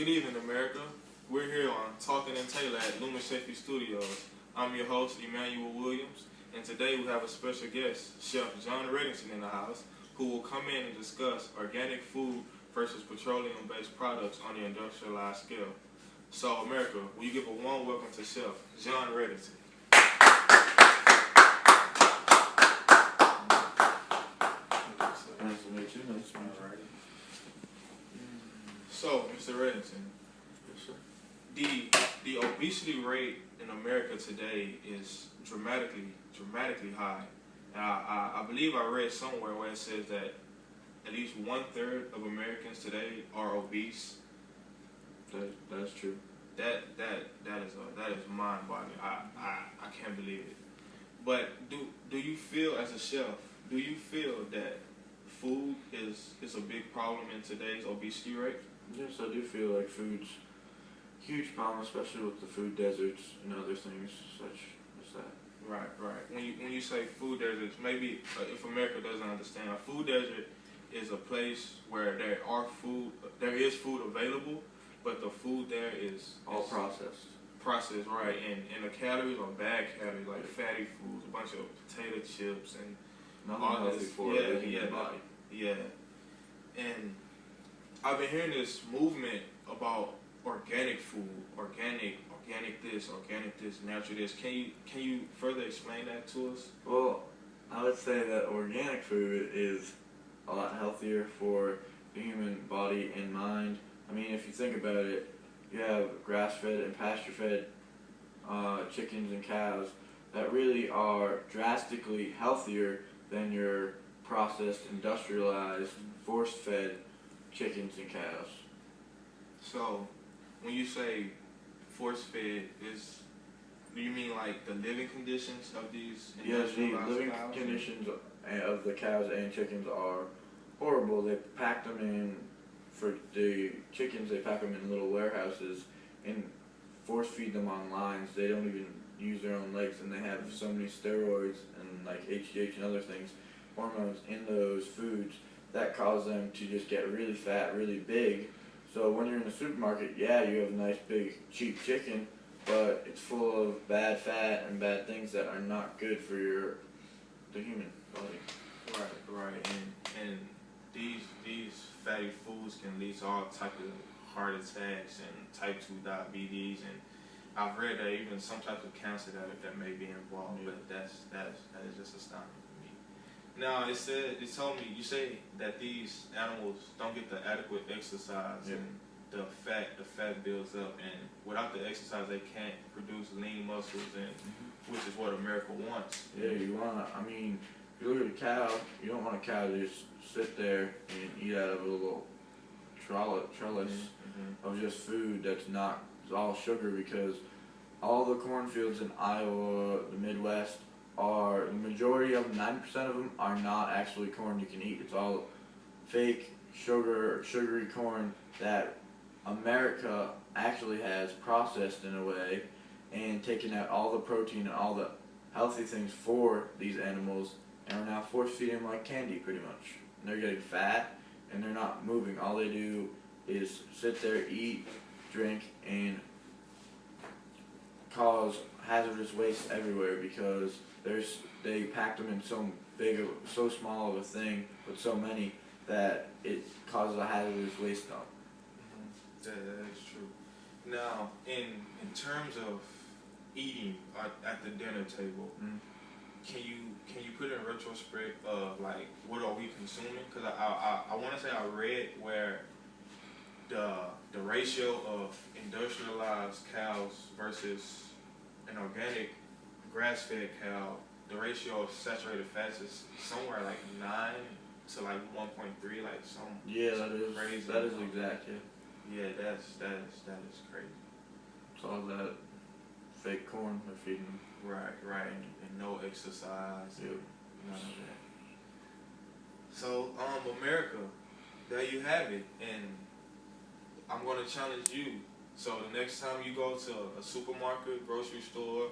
Good evening, America. We're here on Talking and Taylor at Lumen Safety Studios. I'm your host, Emmanuel Williams, and today we have a special guest, Chef John Reddington, in the house, who will come in and discuss organic food versus petroleum-based products on the industrialized scale. So, America, will you give a warm welcome to Chef John Reddington? Nice to meet you. Nice to meet you. So, Mr. Reddington, Yes, sir. the obesity rate in America today is dramatically high. And I believe I read somewhere where it says that at least 1/3 of Americans today are obese. That's true. That is mind-boggling. I can't believe it. But do you feel, as a chef, do you feel that food is a big problem in today's obesity rate? Yes, I do feel like food's a huge problem, especially with the food deserts and other things such as that. Right. When you say food deserts, maybe if America doesn't understand, a food desert is a place where there is food available, but the food there is All processed. Processed, right? And the calories are bad calories, like fatty foods, a bunch of potato chips and Nothing all healthy this. for the human body. Yeah. And I've been hearing this movement about organic food, organic this, natural this. Can you further explain that to us? Well, I would say that organic food is a lot healthier for the human body and mind. I mean, if you think about it, you have grass-fed and pasture-fed chickens and cows that really are drastically healthier than your processed, industrialized, force-fed chickens and cows. So, when you say force-fed, do you mean like the living conditions of these Yes, the industrialized living cows? conditions of the cows and chickens are horrible. They pack them in, for the chickens, they pack them in little warehouses and force feed them on lines. They don't even use their own legs, and they have so many steroids and like HGH and other things, hormones in those foods that cause them to just get really fat, really big. So when you're in the supermarket, yeah, you have a nice big cheap chicken, but it's full of bad fat and bad things that are not good for the human body. Right. And these fatty foods can lead to all types of heart attacks and type 2 diabetes, and I've read that even some types of cancer that may be involved. Yeah. But that is just astounding to me. Now it told me, you say that these animals don't get the adequate exercise, Yeah. and the fat builds up, and without the exercise they can't produce lean muscles, and which is what America wants. Yeah, if you look at a cow, you don't want a cow to just sit there and eat out of a little trellis of just food that's not all sugar, because all the cornfields in Iowa, the Midwest, the majority of them, 90% of them, are not actually corn you can eat. It's all fake sugary corn that America actually has processed in a way and taken out all the protein and all the healthy things for these animals, and are now force feeding them like candy pretty much. And they're getting fat and they're not moving. All they do is sit there, eat, drink, and cause hazardous waste everywhere, because they packed them in so small of a thing with so many that it causes a hazardous waste dump. That is true. Now, in terms of eating at the dinner table, can you put in retrospect of like what are we consuming? Because I want to say I read where the ratio of industrialized cows versus an organic grass-fed cow, the ratio of saturated fats is somewhere like 9 to like 1.3, like some crazy. That is exact. Yeah, that is crazy. It's all that fake corn they're feeding them. Right, and no exercise, Yep. none of that. So, America, there you have it, and I'm gonna challenge you. So the next time you go to a supermarket, grocery store,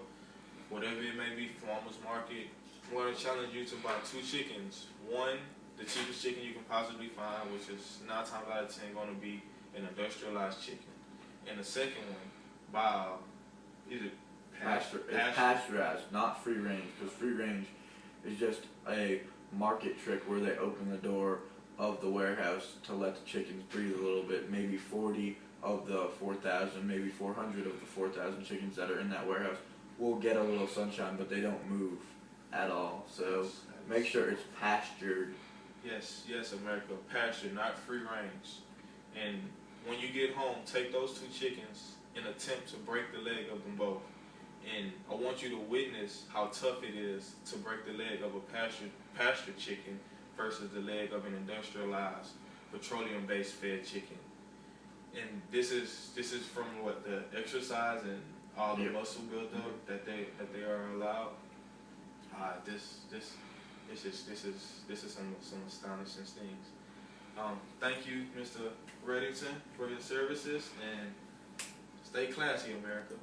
whatever it may be, farmer's market, I'm gonna challenge you to buy 2 chickens. One, the cheapest chicken you can possibly find, which is 9 times out of 10 gonna be an industrialized chicken. and the second one by is it It's pasteurized, not free range, because free range is just a market trick where they open the door of the warehouse to let the chickens breathe a little bit. Maybe 40 of the 4,000, maybe 400 of the 4,000 chickens that are in that warehouse will get a little sunshine, but they don't move at all. So make sure it's pastured. Yes, America, pasture, not free range. And when you get home, take those 2 chickens and attempt to break the leg of them both. And I want you to witness how tough it is to break the leg of a pasture chicken versus the leg of an industrialized, petroleum-based fed chicken. And this is from what the exercise and all the muscle buildup that they are allowed. This is some astonishing things. Thank you, Mr. Reddington, for your services, and stay classy, America.